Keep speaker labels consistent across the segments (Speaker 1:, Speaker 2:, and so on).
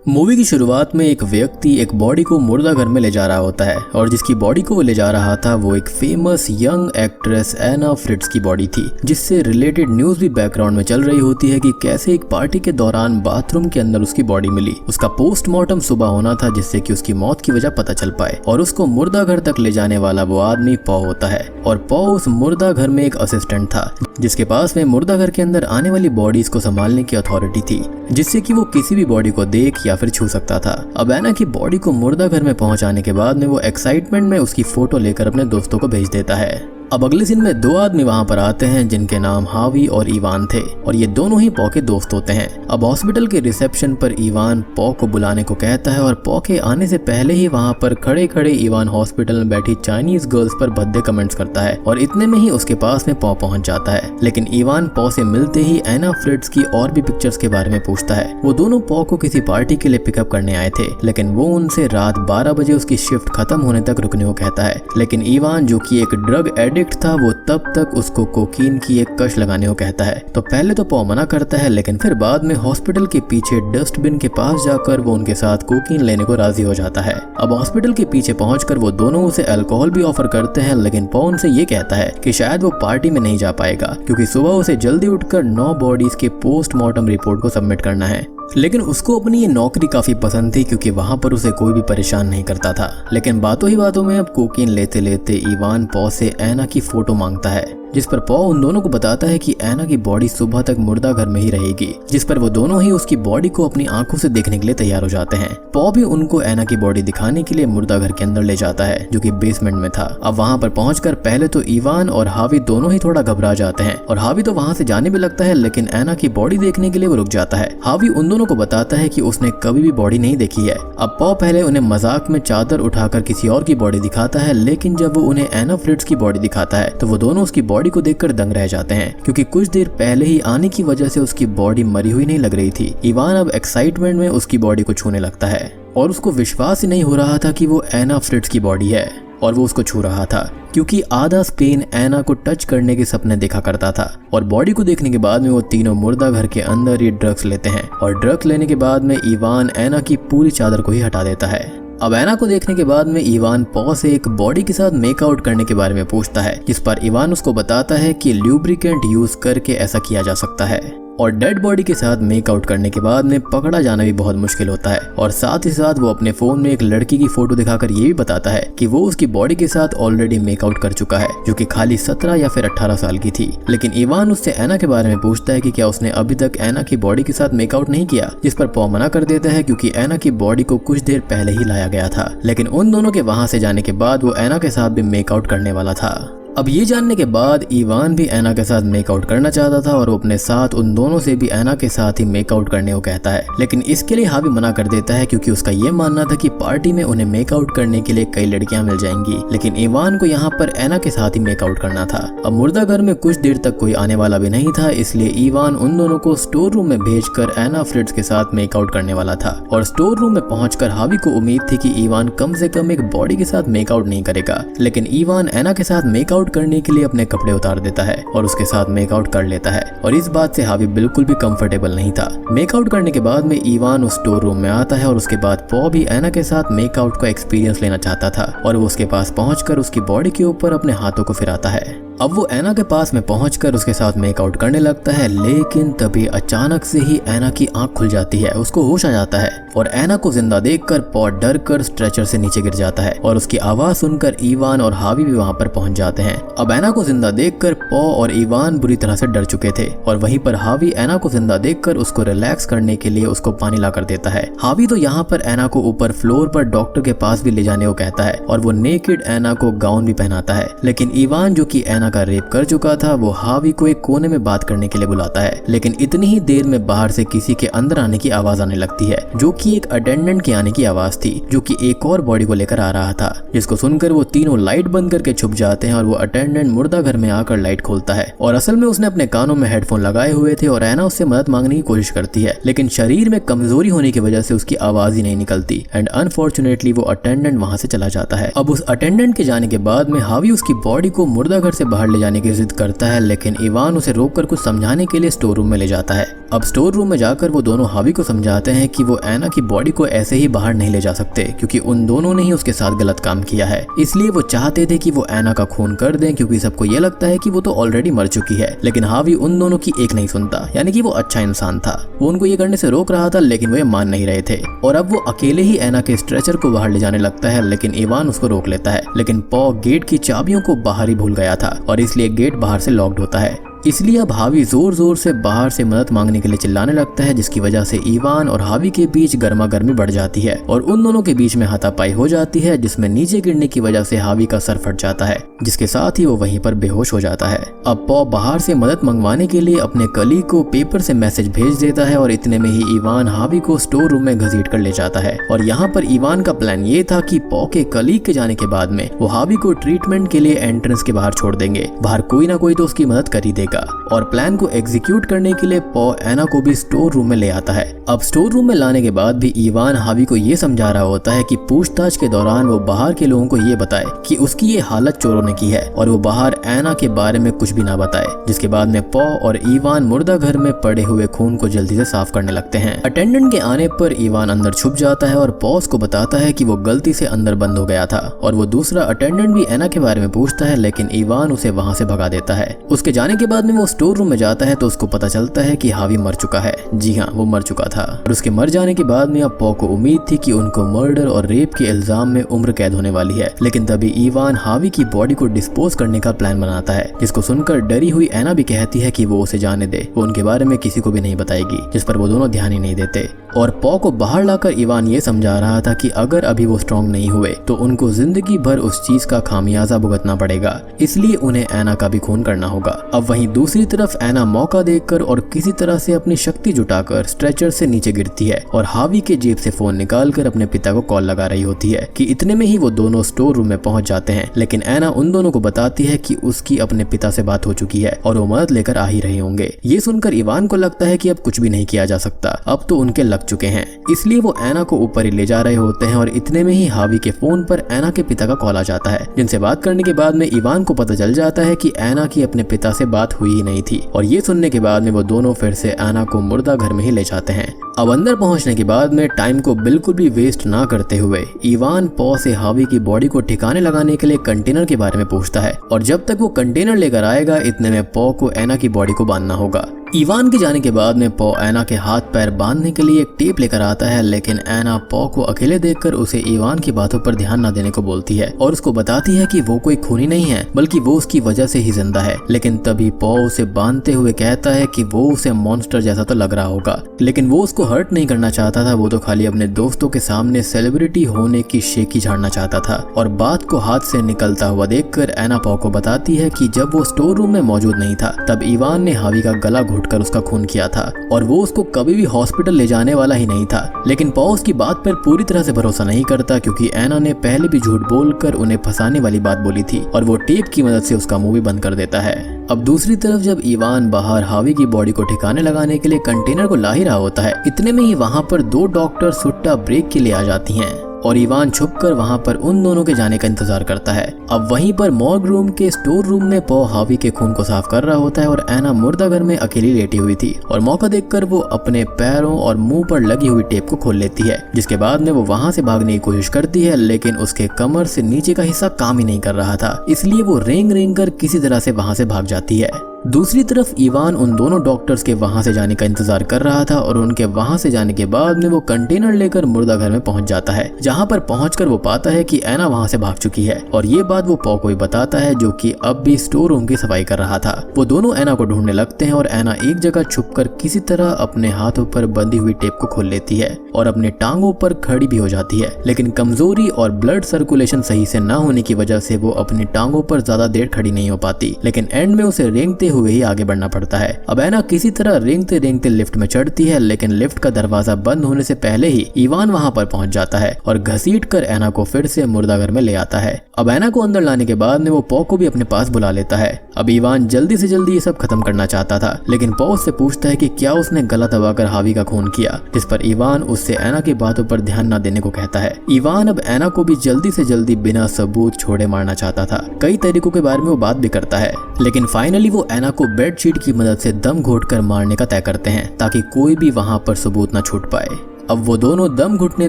Speaker 1: Movie की शुरुआत में एक व्यक्ति एक बॉडी को मुर्दा घर में ले जा रहा होता है और जिसकी बॉडी को वो ले जा रहा था वो एक फेमस यंग एक्ट्रेस एना फ्रिट्ज की बॉडी थी, जिससे रिलेटेड न्यूज भी बैकग्राउंड में चल रही होती है कि कैसे एक पार्टी के दौरान बाथरूम के अंदर उसकी बॉडी मिली। उसका पोस्टमार्टम सुबह होना था जिससे कि उसकी मौत की वजह पता चल पाए और उसको मुर्दा घर तक ले जाने वाला वो आदमी पॉ होता है और पॉ उस मुर्दा घर में एक असिस्टेंट था जिसके पास में मुर्दा घर के अंदर आने वाली बॉडीज को संभालने की अथॉरिटी थी, जिससे कि वो किसी भी बॉडी को देख या फिर छू सकता था। अब एना की बॉडी को मुर्दा घर में पहुंचाने के बाद में वो एक्साइटमेंट में उसकी फोटो लेकर अपने दोस्तों को भेज देता है। अब अगले दिन में दो आदमी वहां पर आते हैं जिनके नाम हावी और इवान थे और ये दोनों ही पॉ के दोस्त होते हैं। अब हॉस्पिटल के रिसेप्शन पर इवान पॉ को बुलाने को कहता है और पॉ के आने से पहले ही वहां पर खड़े खड़े इवान हॉस्पिटल में बैठी चाइनीज गर्ल्स पर भद्दे कमेंट्स करता है और इतने में ही उसके पास में पॉ पहुंच जाता है। लेकिन इवान पॉ से मिलते ही एना फ्रिट्ज की और भी पिक्चर्स के बारे में पूछता है। वो दोनों पॉ को किसी पार्टी के लिए पिकअप करने आए थे, लेकिन वो उनसे रात 12 बजे उसकी शिफ्ट खत्म होने तक रुकने को कहता है। लेकिन इवान जो कि एक ड्रग एडिक्ट था वो तब तक उसको कोकीन की एक कश लगाने को कहता है। तो पहले तो पॉ मना करता है, लेकिन फिर बाद में हॉस्पिटल के पीछे डस्टबिन के पास जाकर वो उनके साथ कोकीन लेने को राजी हो जाता है। अब हॉस्पिटल के पीछे पहुंचकर वो दोनों उसे अल्कोहल भी ऑफर करते हैं, लेकिन पॉ उनसे ये कहता है कि शायद वो पार्टी में नहीं जा पाएगा क्योंकि सुबह उसे जल्दी उठकर 9 बॉडीज के पोस्टमार्टम रिपोर्ट को सबमिट करना है। लेकिन उसको अपनी ये नौकरी काफी पसंद थी क्योंकि वहां पर उसे कोई भी परेशान नहीं करता था। लेकिन बातों ही बातों में अब कोकीन लेते लेते इवान पॉ से एना की फोटो मांगता है, जिस पर पॉ उन दोनों को बताता है कि एना की बॉडी सुबह तक मुर्दा घर में ही रहेगी, जिस पर वो दोनों ही उसकी बॉडी को अपनी आंखों से देखने के लिए तैयार हो जाते हैं। पॉ भी उनको एना की बॉडी दिखाने के लिए मुर्दा घर के अंदर ले जाता है जो कि बेसमेंट में था। अब वहां पर पहुंचकर पहले तो इवान और हावी दोनों ही थोड़ा घबरा जाते हैं और हावी तो वहां से जाने भी लगता है, लेकिन एना की बॉडी देखने के लिए वो रुक जाता है। हावी उन दोनों को बताता है कि उसने कभी भी बॉडी नहीं देखी है। अब पॉ पहले उन्हें मजाक में चादर उठाकर किसी और की बॉडी दिखाता है, लेकिन जब वो उन्हें एना फ्रिट्ज की बॉडी दिखाता है तो वो दोनों उसकी बॉडी को देखकर दंग रह जाते हैं क्योंकि कुछ देर पहले ही आने की वजह से उसकी बॉडी मरी हुई नहीं लग रही थी। इवान अब एक्साइटमेंट में उसकी बॉडी को छूने लगता है और उसको विश्वास ही नहीं हो रहा था कि वो एना फ्रिट्ज की बॉडी है और वो उसको छू रहा था क्योंकि आधा स्पेन एना को टच करने के सपने देखा करता था। और बॉडी को देखने के बाद में वो तीनों मुर्दा घर के अंदर ही ड्रग्स लेते हैं और ड्रग्स लेने के बाद में इवान एना की पूरी चादर को ही हटा देता है। अब एना को देखने के बाद में इवान पॉ से एक बॉडी के साथ मेकआउट करने के बारे में पूछता है, जिस पर इवान उसको बताता है कि ल्यूब्रिकेंट यूज करके ऐसा किया जा सकता है और डेड बॉडी के साथ मेकआउट करने के बाद में पकड़ा जाना भी बहुत मुश्किल होता है। और साथ ही साथ वो अपने फोन में एक लड़की की फोटो दिखाकर ये भी बताता है कि वो उसकी बॉडी के साथ ऑलरेडी मेकआउट कर चुका है जो कि खाली 17 या फिर 18 साल की थी। लेकिन इवान उससे एना के बारे में पूछता है कि क्या उसने अभी तक एना की बॉडी के साथ मेकआउट नहीं किया, जिस पर पॉ मना कर देता है क्योंकि एना की बॉडी को कुछ देर पहले ही लाया गया था। लेकिन उन दोनों के वहां से जाने के बाद वो एना के साथ भी मेकआउट करने वाला था। अब ये जानने के बाद इवान भी एना के साथ मेकआउट करना चाहता था और वो अपने साथ उन दोनों से भी एना के साथ ही मेकआउट करने को कहता है, लेकिन इसके लिए हावी मना कर देता है क्योंकि उसका ये मानना था कि पार्टी में उन्हें मेकआउट करने के लिए कई लड़कियां मिल जाएंगी, लेकिन इवान को यहाँ पर एना के साथ ही मेकआउट करना था। अब मुर्दा घर में कुछ देर तक कोई आने वाला भी नहीं था, इसलिए इवान उन दोनों को स्टोर रूम में भेजकर एना फ्रिट्ज के साथ मेकआउट करने वाला था। और स्टोर रूम में पहुंचकर हावी को उम्मीद थी कि इवान कम से कम एक बॉडी के साथ मेकआउट नहीं करेगा, लेकिन इवान एना के साथ मेकआउट करने के लिए अपने कपड़े उतार देता है और उसके साथ मेकआउट कर लेता है और इस बात से हावी बिल्कुल भी कंफर्टेबल नहीं था। मेकआउट करने के बाद में इवान उस स्टोर रूम में आता है और उसके बाद पॉ भी एना के साथ मेकआउट का एक्सपीरियंस लेना चाहता था और वो उसके पास पहुंचकर उसकी बॉडी के ऊपर अपने हाथों को फिराता है। अब वो एना के पास में पहुंचकर उसके साथ मेकआउट करने लगता है, लेकिन तभी अचानक से ही एना की आंख खुल जाती है, उसको होश आ जाता है और एना को जिंदा देखकर पॉ डर कर स्ट्रेचर से नीचे गिर जाता है और उसकी आवाज सुनकर इवान और हावी भी वहां पर पहुंच जाते हैं। अब एना को जिंदा देखकर पॉ और इवान बुरी तरह से डर चुके थे और वहीं पर हावी एना को जिंदा देखकर उसको रिलैक्स करने के लिए उसको पानी ला कर देता है। हावी तो यहाँ पर एना को ऊपर फ्लोर पर डॉक्टर के पास भी ले जाने को कहता है और वो नेकेड एना को गाउन भी पहनाता है, लेकिन इवान जो कि एना का रेप कर चुका था वो हावी को एक कोने में बात करने के लिए बुलाता है। लेकिन इतनी ही देर में बाहर से किसी के अंदर आने की आवाज आने लगती है जो कि एक अटेंडेंट के आने की आवाज थी जो कि एक और बॉडी को लेकर आ रहा था, जिसको सुनकर वो तीनों लाइट बंद करके छुप जाते हैं और वो अटेंडेंट मुर्दा घर में आकर लाइट खोलता है और असल में उसने अपने कानों में हेडफोन लगाए हुए थे और एना उससे मदद मांगने की कोशिश करती है, लेकिन शरीर में कमजोरी होने की वजह से उसकी आवाज ही नहीं निकलती एंड अनफॉर्चुनेटली वो अटेंडेंट वहां से चला जाता है। अब उस अटेंडेंट के जाने के बाद में हावी उसकी बॉडी को मुर्दा घर से बाहर ले जाने की जिद करता है, लेकिन इवान उसे रोककर कुछ समझाने के लिए स्टोर रूम में ले जाता है। अब स्टोर रूम में जाकर वो दोनों हावी को समझाते हैं कि वो एना की बॉडी को ऐसे ही बाहर नहीं ले जा सकते, क्योंकि उन दोनों ने ही उसके साथ गलत काम किया है। इसलिए वो चाहते थे कि वो एना का खून कर दें, क्योंकि सबको ये लगता है कि वो तो ऑलरेडी मर चुकी है। लेकिन हावी उन दोनों की एक नहीं सुनता, यानी कि वो अच्छा इंसान था। वो उनको ये करने से रोक रहा था, लेकिन वो ये मान नहीं रहे थे। और अब वो अकेले ही एना के स्ट्रेचर को बाहर ले जाने लगता है, लेकिन इवान उसको रोक लेता है। लेकिन पॉ गेट की चाबियों को बाहर ही भूल गया था और इसलिए गेट बाहर से लॉक्ड होता है। इसलिए अब हावी जोर जोर से बाहर से मदद मांगने के लिए चिल्लाने लगता है, जिसकी वजह से इवान और हावी के बीच गर्मा गर्मी बढ़ जाती है और उन दोनों के बीच में हाथापाई हो जाती है, जिसमें नीचे गिरने की वजह से हावी का सर फट जाता है, जिसके साथ ही वो वहीं पर बेहोश हो जाता है। अब पॉ बाहर से मदद मंगवाने के लिए अपने कलीग को पेपर से मैसेज भेज देता है और इतने में ही इवान हावी को स्टोर रूम में घसीट कर ले जाता है। और यहाँ पर इवान का प्लान ये था कि पॉ के कलीग के जाने के बाद में वो हावी को ट्रीटमेंट के लिए एंट्रेंस के बाहर छोड़ देंगे। बाहर कोई ना कोई तो उसकी मदद कर ही देगा। और प्लान को एग्जीक्यूट करने के लिए पॉ एना को भी स्टोर रूम में ले आता है। अब स्टोर रूम में लाने के बाद भी इवान हावी को ये समझा रहा होता है कि पूछताछ के दौरान वो बाहर के लोगों को ये बताए कि उसकी ये हालत चोरों ने की है और वो बाहर एना के बारे में कुछ भी ना बताए। जिसके बाद में पॉ और इवान मुर्दा घर में पड़े हुए खून को जल्दी से साफ करने लगते हैं। अटेंडेंट के आने पर इवान अंदर छुप जाता है और पॉस को बताता है कि वो गलती से अंदर बंद हो गया था। और वो दूसरा अटेंडेंट भी एना के बारे में पूछता है, लेकिन इवान उसे वहाँ से भगा देता है। उसके जाने के बाद में वो स्टोर रूम में जाता है तो उसको पता चलता है कि हावी मर चुका है। जी हाँ, वो मर चुका था। और उसके मर जाने के बाद में अब पॉ को उम्मीद थी कि उनको मर्डर और रेप के इल्जाम में उम्र कैद होने वाली है। लेकिन तभी इवान हावी की बॉडी को डिस्पोज करने का प्लान बनाता है, जिसको सुनकर डरी हुई एना भी कहती है कि वो उसे जाने दे, वो उनके बारे में किसी को भी नहीं बताएगी, जिस पर वो दोनों ध्यान ही नहीं देते। और पॉ को बाहर लाकर इवान ये समझा रहा था कि अगर अभी वो स्ट्रॉन्ग नहीं हुए तो उनको जिंदगी भर उस चीज का खामियाजा भुगतना पड़ेगा, इसलिए उन्हें एना का भी खून करना होगा। अब वहीं दूसरी तरफ एना मौका देखकर और किसी तरह से अपनी शक्ति जुटाकर स्ट्रेचर से नीचे गिरती है और हावी के जेब से फोन निकालकर अपने पिता को कॉल लगा रही होती है कि इतने में ही वो दोनों स्टोर रूम में पहुंच जाते हैं। लेकिन एना उन दोनों को बताती है कि उसकी अपने पिता से बात हो चुकी है और वो मदद लेकर आ ही रहे होंगे। ये सुनकर इवान को लगता है कि अब कुछ भी नहीं किया जा सकता, अब तो उनके लग चुके हैं। इसलिए वो एना को ऊपर ही ले जा रहे होते हैं और इतने में ही हावी के फोन पर एना के पिता का कॉल आ जाता है, जिनसे बात करने के बाद में इवान को पता चल जाता है कि एना की अपने पिता से बात हुई ही नहीं थी। और ये सुनने के बाद में वो दोनों फिर से एना को मुर्दा घर में ही ले जाते हैं। अब अंदर पहुंचने के बाद में टाइम को बिल्कुल भी वेस्ट ना करते हुए इवान पॉ से हावी की बॉडी को ठिकाने लगाने के लिए कंटेनर के बारे में पूछता है और जब तक वो कंटेनर लेकर आएगा इतने में पॉ को एना की बॉडी को बांधना होगा। इवान के जाने के बाद में पॉ एना के हाथ पैर बांधने के लिए एक टेप लेकर आता है, लेकिन एना पॉ को अकेले देखकर उसे इवान की बातों पर ध्यान न देने को बोलती है और उसको बताती है कि वो कोई खूनी नहीं है, बल्कि वो उसकी वजह से ही जिंदा है। लेकिन तभी पॉ उसे बांधते हुए कहता है कि वो उसे मॉन्स्टर जैसा तो लग रहा होगा, लेकिन वो उसको हर्ट नहीं करना चाहता था, वो तो खाली अपने दोस्तों के सामने सेलिब्रिटी होने की शेखी झाड़ना चाहता था। और बात को हाथ से निकलता हुआ देखकर एना पॉ को बताती है कि जब वो स्टोर रूम में मौजूद नहीं था तब इवान ने हावी का गला घोटकर उसका खून किया था और वो उसको कभी भी हॉस्पिटल ले जाने वाला ही नहीं था। लेकिन पॉ उसकी बात पर पूरी तरह से भरोसा नहीं करता, क्योंकि एना ने पहले भी झूठ बोलकर उन्हें फंसाने वाली बात बोली थी और वो टेप की मदद से उसका मुंह भी बंद कर देता है। अब दूसरी तरफ जब इवान बाहर हावी की बॉडी को ठिकाने लगाने के लिए कंटेनर को ला ही रहा होता है, इतने में ही वहाँ पर दो डॉक्टर सुट्टा ब्रेक के लिए आ जाती हैं और इवान छुपकर वहां पर उन दोनों के जाने का इंतजार करता है। अब वहीं पर मॉर्ग रूम के स्टोर रूम में पॉ हावी के खून को साफ कर रहा होता है और एना मुर्दा घर में अकेली लेटी हुई थी और मौका देखकर वो अपने पैरों और मुंह पर लगी हुई टेप को खोल लेती है, जिसके बाद में वो वहां से भागने की कोशिश करती है, लेकिन उसके कमर से नीचे का हिस्सा काम ही नहीं कर रहा था, इसलिए वो रेंग रेंग कर किसी तरह से वहां से भाग जाती है। दूसरी तरफ इवान उन दोनों डॉक्टर्स के वहां से जाने का इंतजार कर रहा था और उनके वहां से जाने के बाद में वो कंटेनर लेकर मुर्दा घर में पहुंच जाता है, जहां पर पहुंचकर वो पाता है कि एना वहां से भाग चुकी है और ये बात वो पॉ को भी बताता है, जो कि अब भी स्टोर रूम की सफाई कर रहा था। वो दोनों एना को ढूंढने लगते हैं और एना एक जगह छुपकर किसी तरह अपने हाथों पर बंधी हुई टेप को खोल लेती है और अपने टांगों पर खड़ी भी हो जाती है, लेकिन कमजोरी और ब्लड सर्कुलेशन सही से न होने की वजह से वो अपनी टांगों पर ज्यादा देर खड़ी नहीं हो पाती। लेकिन एंड में उसे रेंगते हुए ही आगे बढ़ना पड़ता है। अब एना किसी तरह रेंगते रेंगते लिफ्ट में चढ़ती है, लेकिन लिफ्ट का दरवाजा बंद होने से पहले ही इवान वहां पर पहुंच जाता है और घसीट कर एना को फिर से मुर्दाघर में ले आता है। अब एना को अंदर लाने के बाद में वो पॉ को भी अपने पास बुला लेता है। अब इवान जल्दी से जल्दी ये सब खत्म करना चाहता था, लेकिन पॉ उससे पूछता है कि क्या उसने गला दबाकर हावी का खून किया, जिस पर इवान उससे एना की बातों पर ध्यान न देने को कहता है। इवान अब एना को भी जल्दी से जल्दी बिना सबूत छोड़े मारना चाहता था। कई तरीकों के बारे में वो बात भी करता है, लेकिन फाइनली वो एना को बेडशीट की मदद से दम घोटकर मारने का तय करते हैं ताकि कोई भी वहां पर सबूत न छूट पाए। अब वो दोनों दम घुटने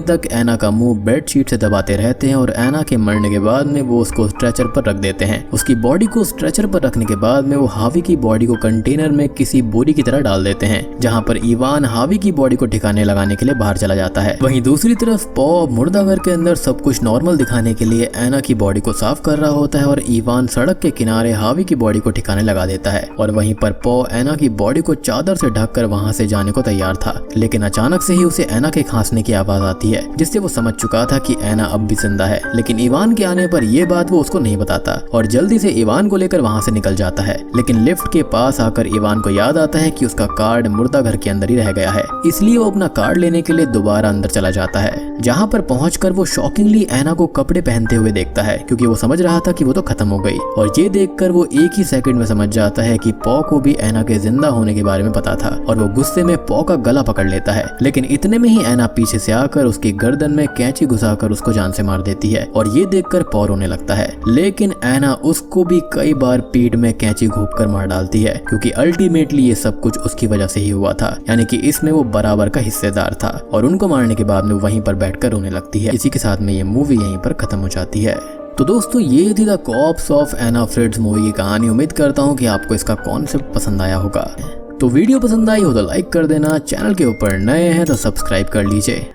Speaker 1: तक एना का मुंह बेडशीट से दबाते रहते हैं और एना के मरने के बाद में वो उसको स्ट्रेचर पर रख देते हैं। उसकी बॉडी को स्ट्रेचर पर रखने के बाद में वो हावी की बॉडी को कंटेनर में किसी बोरी की तरह डाल देते हैं, जहां पर इवान हावी की बॉडी को ठिकाने लगाने के लिए बाहर चला जाता है। वहीं दूसरी तरफ पॉ मुर्दाघर के अंदर सब कुछ नॉर्मल दिखाने के लिए एना की बॉडी को साफ कर रहा होता है और इवान सड़क के किनारे हावी की बॉडी को ठिकाने लगा देता है। और वहीं पर पॉ एना की बॉडी को चादर से ढककर वहां से जाने को तैयार था, लेकिन अचानक से ही उसे एना के खांसने की आवाज आती है, जिससे वो समझ चुका था कि एना अब भी जिंदा है। लेकिन इवान के आने पर यह बात वो उसको नहीं बताता और जल्दी से इवान को लेकर वहां से निकल जाता है। लेकिन लिफ्ट के पास आकर इवान को याद आता है कि उसका कार्ड मुर्दाघर के अंदर ही रह गया है, इसलिए वो अपना कार्ड लेने के लिए दोबारा अंदर चला जाता है, जहाँ पर पहुंचकर वो शॉकिंगली एना को कपड़े पहनते हुए देखता है, क्योंकि वो समझ रहा था कि वो तो खत्म हो गई। और ये देखकर वो एक ही सेकंड में समझ जाता है कि पॉ को भी एना के जिंदा होने के बारे में पता था और वो गुस्से में पॉ का गला पकड़ लेता है। लेकिन इतने में ही एना पीछे से आकर उसकी गर्दन में कैंची घुसाकर उसको जान से मार देती है और ये देखकर पॉ रोने लगता है। लेकिन एना उसको भी कई बार पीठ में कैंची घोंपकर मार डालती है, क्योंकि अल्टीमेटली ये सब कुछ उसकी वजह से ही हुआ था, यानी कि इसमें वो बराबर का हिस्सेदार था। और उनको मारने के बाद में वहीं पर बैठकर रोने लगती है। इसी के साथ में ये मूवी यहीं पर खत्म हो जाती है। तो दोस्तों, ये थी the cops of Anna Fritz movie की कहानी। उम्मीद करता हूँ कि आपको इसका कॉन्सेप्ट पसंद आया होगा। तो वीडियो पसंद आई हो तो लाइक कर देना, चैनल के ऊपर नए हैं तो सब्सक्राइब कर लीजिए।